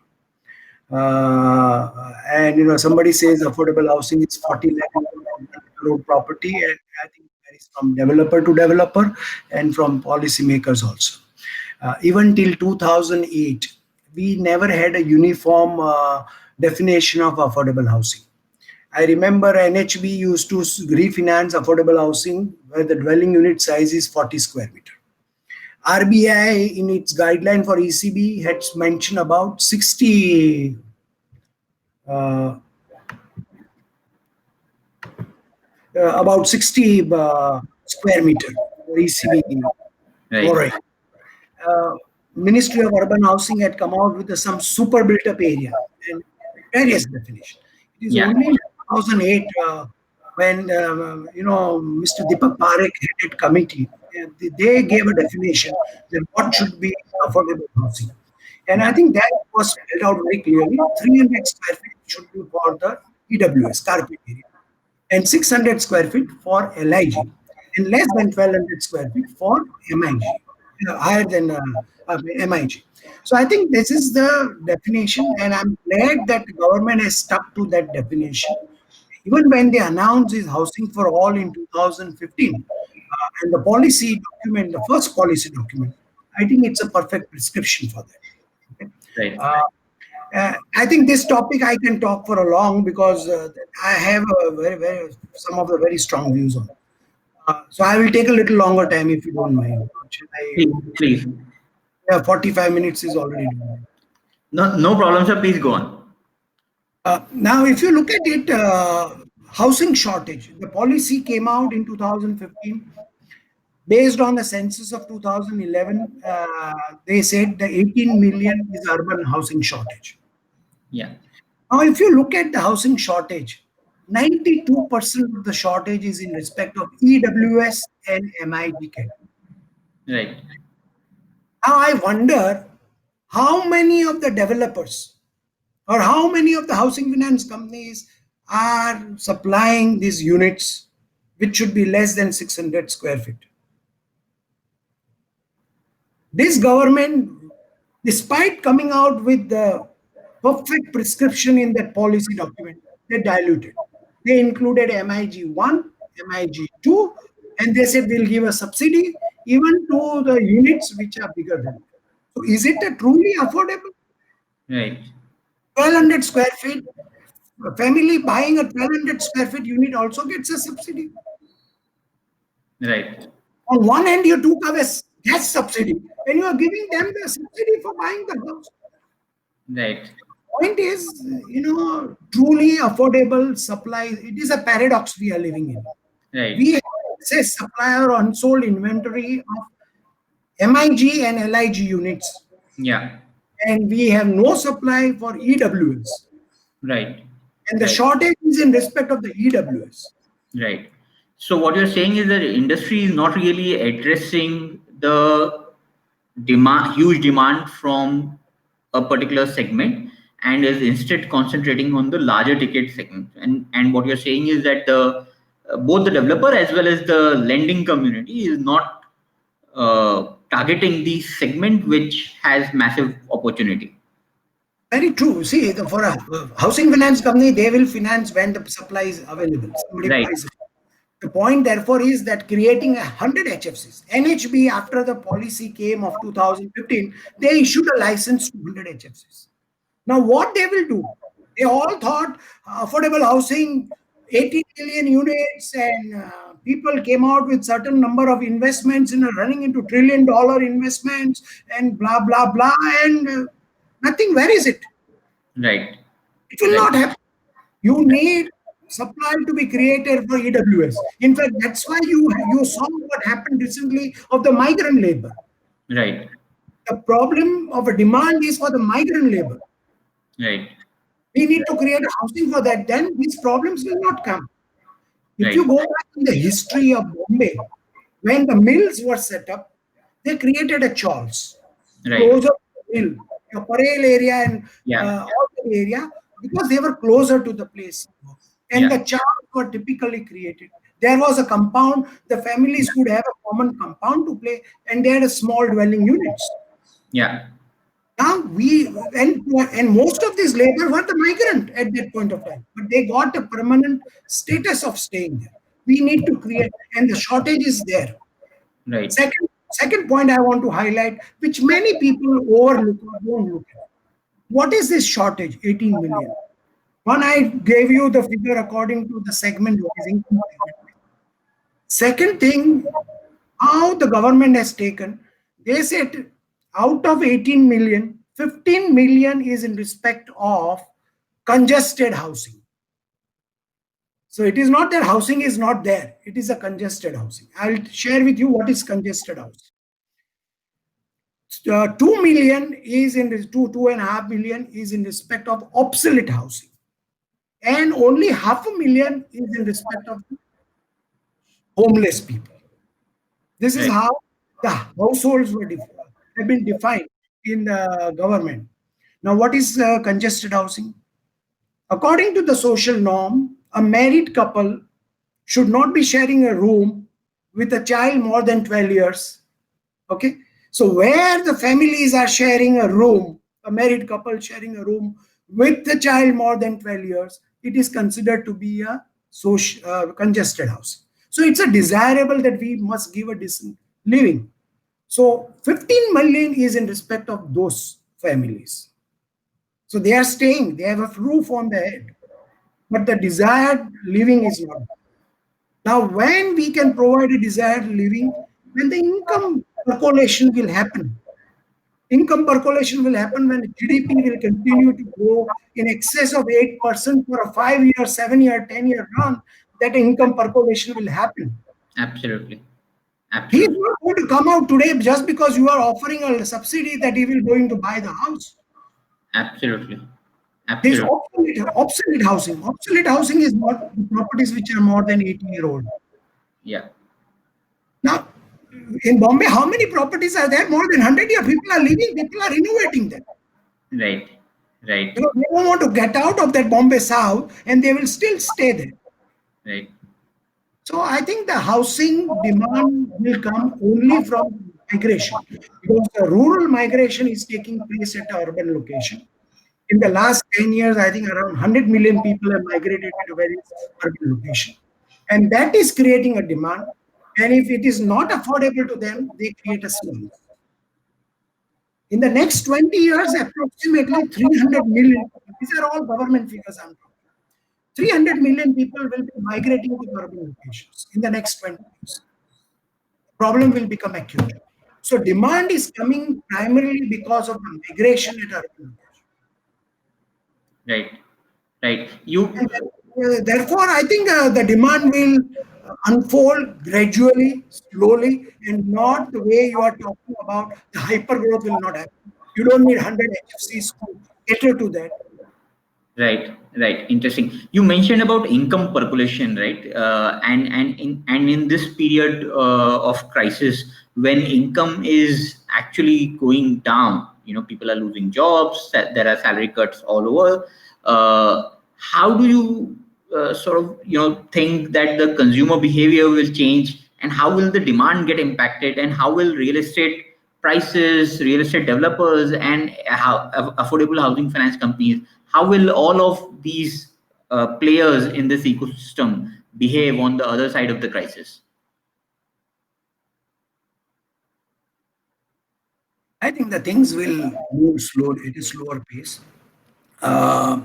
And somebody says affordable housing is 40 lakh crore property, and I think that is from developer to developer and from policymakers also. Even till 2008, we never had a uniform definition of affordable housing. I remember NHB used to refinance affordable housing where the dwelling unit size is 40 square meter. RBI in its guideline for ECB had mentioned about 60 uh, square meter for ECB Right, borrowing. Uh, Ministry of Urban Housing had come out with some super built up area and various definition. It is yeah, only 2008, when Mr. Deepak Parekh headed committee, they gave a definition that what should be affordable housing. And I Yeah. think that was spelled out very clearly. 300 square feet should be for the EWS, carpet area, and 600 square feet for LIG, and less than 1200 square feet for MIG, higher than MIG. So I think this is the definition, and I'm glad that the government has stuck to that definition. Even when they announced this housing for all in 2015, and the policy document, the first policy document, I think it's a perfect prescription for that. Okay? Right. Uh, I think this topic I can talk for a long, because I have a very some of the very strong views on it. So I will take a little longer time if you don't mind. Should I? Please, please. Yeah, 45 minutes is already done. No, no problem, sir. Please go on. Now, if you look at it, housing shortage, the policy came out in 2015 based on the census of 2011. They said the 18 million is urban housing shortage. Yeah. Now, if you look at the housing shortage, 92% of the shortage is in respect of EWS and MIG category. Right. Now, I wonder how many of the developers or how many of the housing finance companies are supplying these units, which should be less than 600 square feet. This government, despite coming out with the perfect prescription in that policy document, they diluted. They included MIG 1, MIG 2, and they said we'll give a subsidy even to the units which are bigger than that. So is it a truly affordable? Right. 1200 square feet, a family buying a 1200 square feet unit also gets a subsidy. Right. On one hand, you took away gas subsidy, and you are giving them the subsidy for buying the house. Right. Point is, truly affordable supply. It is a paradox we are living in. Right. We have excess supply or unsold inventory of MIG and LIG units, Yeah. and we have no supply for EWS. Right. And the Right. shortage is in respect of the EWS. Right. So what you're saying is that industry is not really addressing the huge demand from a particular segment, and is instead concentrating on the larger ticket segment. And what you're saying is that the both the developer as well as the lending community is not targeting the segment which has massive opportunity. Very true. See, for a housing finance company, they will finance when the supply is available. Somebody Right. buys it. The point, therefore, is that creating 100 HFCs, NHB, after the policy came of 2015, they issued a license to 100 HFCs. Now, what they will do? They all thought affordable housing, 18 million units, and people came out with certain number of investments in running into $1 trillion investments and blah, blah, blah, and nothing. Where is it? Right. It will Right. not happen. You need supply to be created for EWS. In fact, that's why you saw what happened recently of the migrant labor. Right. The problem of a demand is for the migrant labor. Right. We need to create a housing for that. Then these problems will not come. If you Right. go back in the history of Bombay, when the mills were set up, they created a chawls Right. closer to the mill, your Parel area and Yeah. all the area, because they were closer to the place. And the Yeah. chawls were typically created. There was a compound, the families could have a common compound to play, and they had a small dwelling units. Yeah. Now and most of these labor were the migrant at that point of time, but they got a permanent status of staying there. We need to create, and the shortage is there. Right. Second point I want to highlight, which many people overlook or don't look at. What is this shortage? 18 million. One, I gave you the figure according to the segment wise income segment. Second thing, how the government has taken, they said out of 18 million, 15 million is in respect of congested housing. So it is not that housing is not there, it is a congested housing. I'll share with you what is congested housing. 2 million is in 2.5 million is in respect of obsolete housing. and only 500,000 is in respect of homeless people. This is Right. how the households have been defined in the government. Now, what is congested housing? According to the social norm, a married couple should not be sharing a room with a child more than 12 years. Okay. So, where the families are sharing a room, a married couple sharing a room with the child more than 12 years, it is considered to be a social congested housing. So, it's a desirable that we must give a decent living. So, 15 million is in respect of those families. So, they are staying, they have a roof on their head, but the desired living is not. Now, when we can provide a desired living, when the income percolation will happen. Income percolation will happen when GDP will continue to grow in excess of 8% for a 5-year, 7-year, 10-year run. That income percolation will happen. Absolutely. He is Absolutely. not going to come out today just because you are offering a subsidy that he will going to buy the house. Absolutely. There is Absolutely. obsolete housing. Obsolete housing is not the properties which are more than 80-year-old. Yeah. Now, in Bombay, how many properties are there? More than 100 years. People are living, people are renovating them. Right. Right. They don't want to get out of that Bombay South and they will still stay there. Right. So I think the housing demand will come only from migration because the rural migration is taking place at an urban location. In the last 10 years, I think around 100 million people have migrated to various urban locations. And that is creating a demand. And if it is not affordable to them, they create a slum. In the next 20 years, approximately 300 million, these are all government figures I'm talking. 300 million people will be migrating to urban locations in the next 20 years. The problem will become acute. So demand is coming primarily because of the migration at urban locations. Right. Right. You. And therefore, I think the demand will unfold gradually, slowly, and not the way you are talking about. The hyper growth will not happen. You don't need 100 HFCs to cater to that. Right, right. Interesting. You mentioned about income percolation, right? And in this period of crisis, when income is actually going down, people are losing jobs. There are salary cuts all over. How do you sort of think that the consumer behavior will change, and how will the demand get impacted, and how will real estate prices, real estate developers, and how affordable housing finance companies, how will all of these players in this ecosystem behave on the other side of the crisis? I think the things will move slowly at a slower pace. Uh,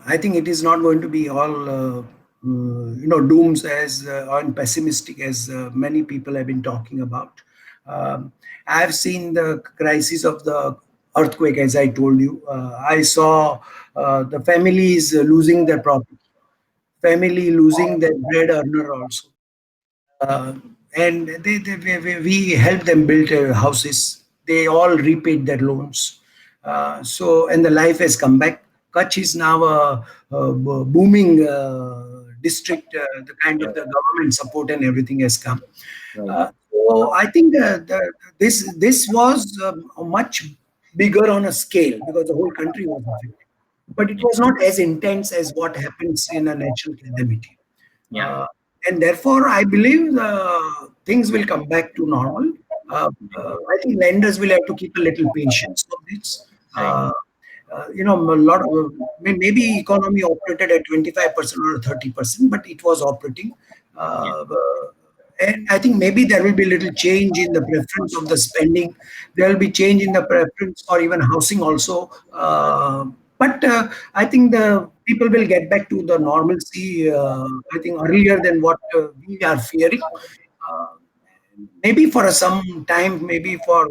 I think it is not going to be all dooms as and pessimistic as many people have been talking about. Um, I've seen the crisis of the earthquake, as I told you. I saw the families losing their property, family losing their bread earner also. Uh, and we helped them build houses. They all repaid their loans. And the life has come back. Kutch is now a booming district. The kind Yeah. of the government support and everything has come. Right. So I think this was much bigger on a scale because the whole country was affected, but it Yeah. was not as intense as what happens in a natural calamity. Yeah. Uh, and therefore, I believe things will come back to normal. I think lenders will have to keep a little patience on this. Right. A lot of maybe economy operated at 25% or 30%, but it was operating. Yeah. And I think maybe there will be a little change in the preference of the spending. There will be change in the preference for even housing also. But I think the people will get back to the normalcy. I think earlier than what we are fearing. Uh, Maybe for some time, maybe for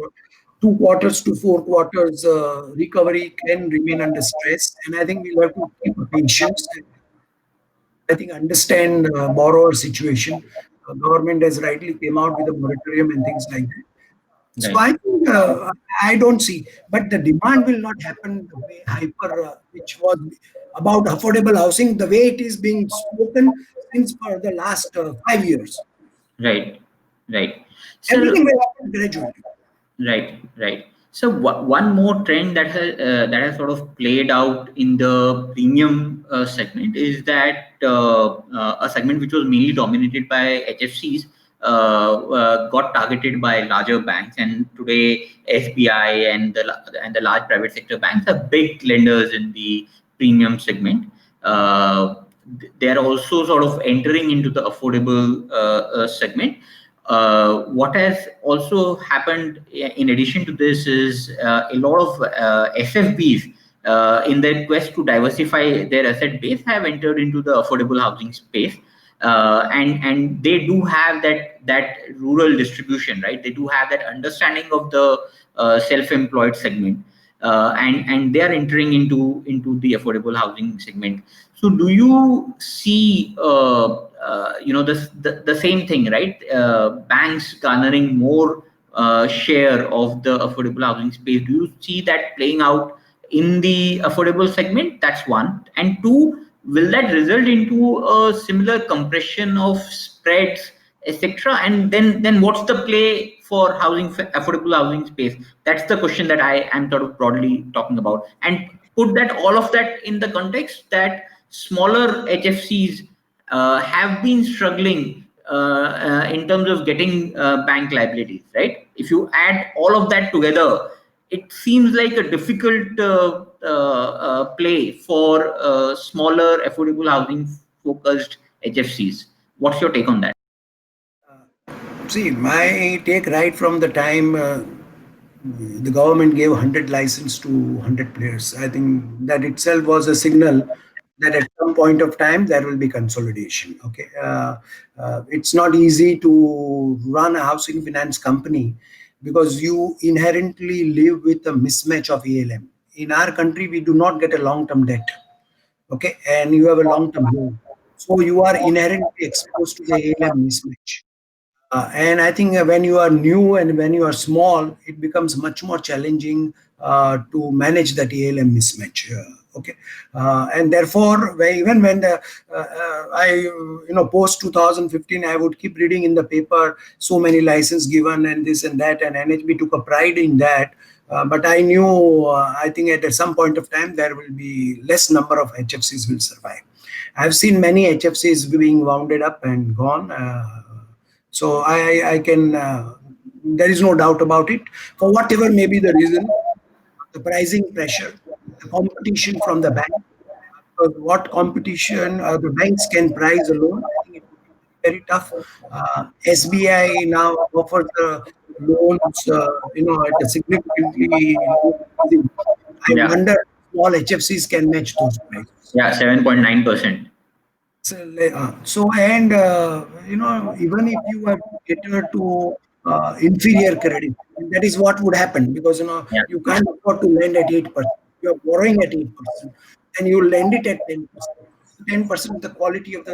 2 quarters to 4 quarters, recovery can remain under stress. And I think we'll have to keep patience. I think understand borrower situation. Government has rightly came out with a moratorium and things like that. So Right. I think I don't see, but the demand will not happen the way hyper, which was about affordable housing, the way it is being spoken since for the last 5 years. Right. Right. So Everything will happen gradually. right, right. So one more trend that has sort of played out in the premium segment is that a segment which was mainly dominated by HFCs got targeted by larger banks, and today SBI and the large private sector banks are big lenders in the premium segment. They are also sort of entering into the affordable segment. What has also happened in addition to this is a lot of SFBs in their quest to diversify their asset base have entered into the affordable housing space. And they do have that rural distribution, right? They do have that understanding of the self-employed segment, and they are entering into the affordable housing segment. So do you see the same thing, right? Banks garnering more share of the affordable housing space. Do you see that playing out in the affordable segment? That's one. And two, will that result into a similar compression of spreads, etc.? And then what's the play for affordable housing space? That's the question that I am sort of broadly talking about. And put that all of that in the context that smaller HFCs have been struggling in terms of getting bank liabilities, right? If you add all of that together, it seems like a difficult play for smaller affordable housing focused HFCs. What's your take on that? See, my take right from the time the government gave 100 license to 100 players, I think that itself was a signal that at some point of time there will be consolidation. Okay, it's not easy to run a housing finance company because you inherently live with a mismatch of ALM. In our country, we do not get a long-term debt. Okay, and you have a long-term loan, so you are inherently exposed to the ALM mismatch. And I think when you are new and when you are small, it becomes much more challenging to manage that ALM mismatch. Okay, and therefore, even when post 2015, I would keep reading in the paper so many license given and this and that, and NHB took a pride in that. But I knew, I think at some point of time there will be less number of HFCs will survive. I've seen many HFCs being wounded up and gone. So I can, there is no doubt about it. For whatever may be the reason, the pricing pressure, the competition from the bank, because what competition the banks can price a loan, I think it will be very tough. SBI now offers the loans, at a significantly low pricing. I Yeah, wonder if small HFCs can match those prices. yeah, 7.9%. So and even if you have to cater to inferior credit, that is what would happen because Yeah, you can't afford to lend at 8%. You are borrowing at 8%, and you lend it at 10%. 10%, the quality of the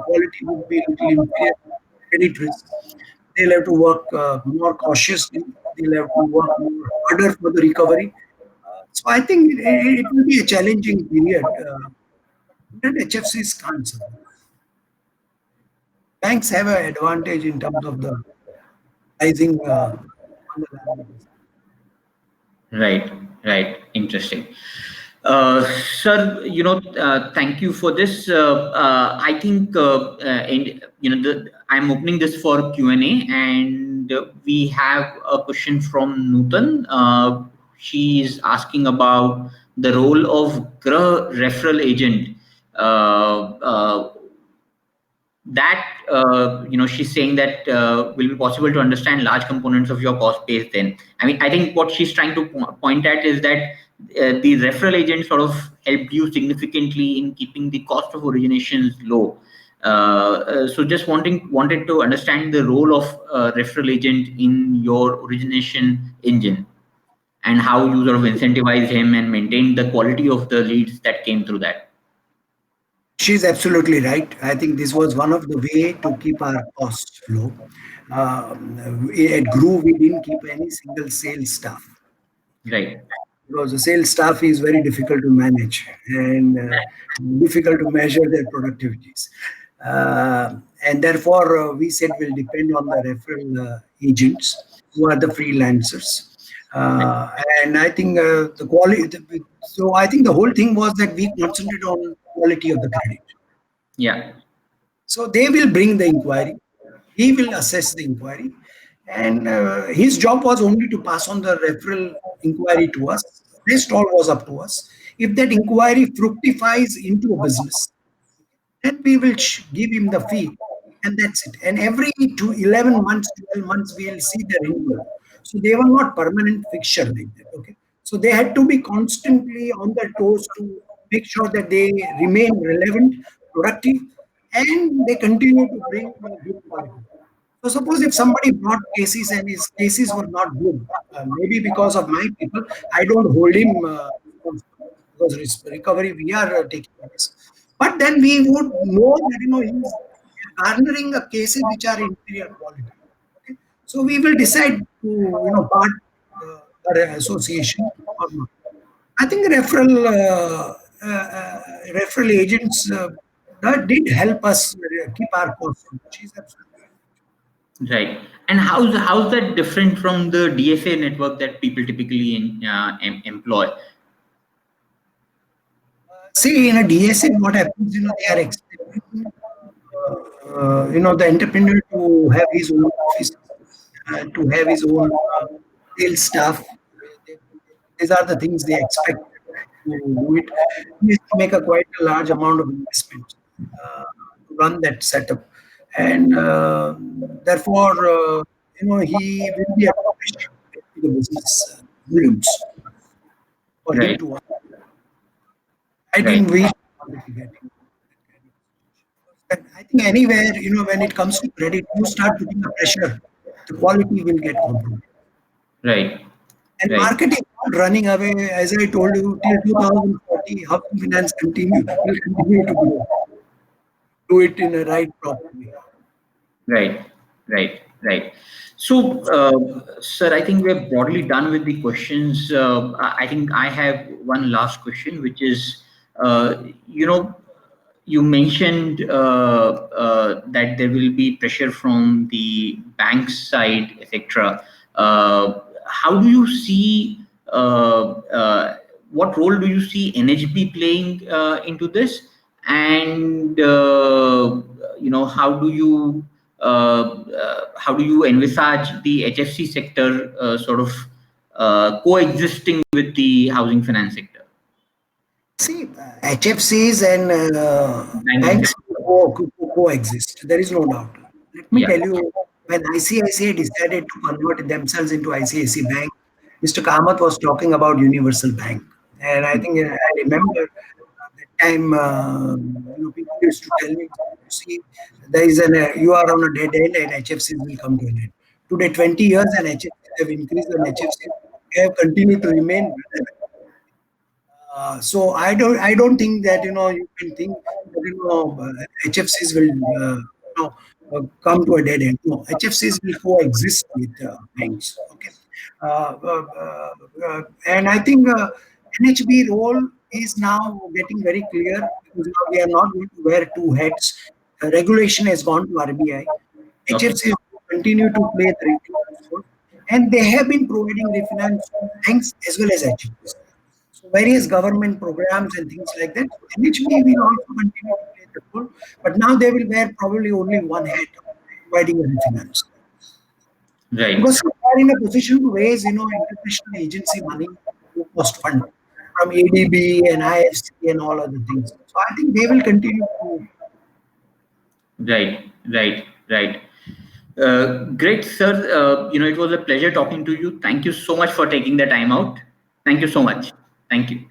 quality would be little inferior credit risk. They'll have to work more cautiously. They'll have to work more harder for the recovery. So I think it will be a challenging period. That HFCs can't survive. Banks have an advantage in terms of the pricing on the liabilities. right, right. Interesting. Sir, thank you for this. I think, and I'm opening this for Q&A, and we have a question from Nutan. She's asking about the role of Gruh referral agent. That she's saying that will be possible to understand large components of your cost base. Then I think what she's trying to point at is that the referral agent sort of helped you significantly in keeping the cost of originations low. So just wanted to understand the role of referral agent in your origination engine, and how you sort of incentivize him and maintain the quality of the leads that came through that. She's absolutely right. I think this was one of the way to keep our costs low. At Gruh, we didn't keep any single sales staff Right. because the sales staff is very difficult to manage and difficult to measure their productivities. And therefore, we said we'll depend on the referral agents who are the freelancers. Right. And I think the quality, so I think the whole thing was that we concentrated on quality of the credit. Yeah. So they will bring the inquiry. He will assess the inquiry. And his job was only to pass on the referral inquiry to us. Rest all was up to us. If that inquiry fructifies into a business, then we will give him the fee. And that's it. And every 11 months, 12 months, we'll see the renewal. So they were not permanent fixture like that. Okay. So they had to be constantly on their toes to make sure that they remain relevant, productive, and they continue to bring good quality. So suppose if somebody brought cases and his cases were not good, maybe because of my people, I don't hold him responsible because recovery we are taking place. But then we would know that he's garnering cases which are inferior quality. Okay, so we will decide to part our association or not. I think referral agents that did help us keep our costs low. She's absolutely Right. And how's that different from the DSA network that people typically employ? see, in a DSA, what happens, they are expecting, the entrepreneur to have his own office, to have his own sales staff. They- These are the things they expect to do it. He needs to make a quite a large amount of investment to run that setup. And therefore, he will be accomplished to the business volumes for him Right. to. I Right. think we wanted to get into that kind of situation. But I think anywhere, when it comes to credit, you start putting the pressure, the quality will get compromised. Right. And Right. market is not running away, as I told you, till 2040, housing finance will continue to grow. Do it in a right, proper way. Right, right, right. So, sir, I think we're broadly done with the questions. I think I have one last question, which is, you know, you mentioned that there will be pressure from the bank side, etc. How do you see? What role do you see NHB playing into this? And how do you envisage the HFC sector sort of coexisting with the housing finance sector? See, HFCs and Banking banks sector. coexist. There is no doubt. Let me Yeah. tell you, when ICICI decided to convert themselves into ICICI Bank, Mr. Kamath was talking about universal bank. And I think I remember that time, people used to tell me, see, you are on a dead end and HFCs will come to an end. Today, 20 years and HFCs have increased and HFCs have continued to remain relevant. So I don't think that you can think that HFCs will come to a dead end. No, HFCs will coexist with banks. Okay, and I think NHB role is now getting very clear because now we are not going to wear two hats. Regulation has gone to RBI. Okay. HFCs continue to play the refinance role, and they have been providing refinance to banks as well as HFCs. So various government programs and things like that. So NHB will also continue to play the role, but now they will wear probably only one hat, providing a refinance. Right. Because they are in a position to raise, international agency money, low cost fund from ADB and IFC and all other things. So I think they will continue to. Right. Right. Right. Great, sir. It was a pleasure talking to you. Thank you so much for taking the time out. Thank you so much. Thank you.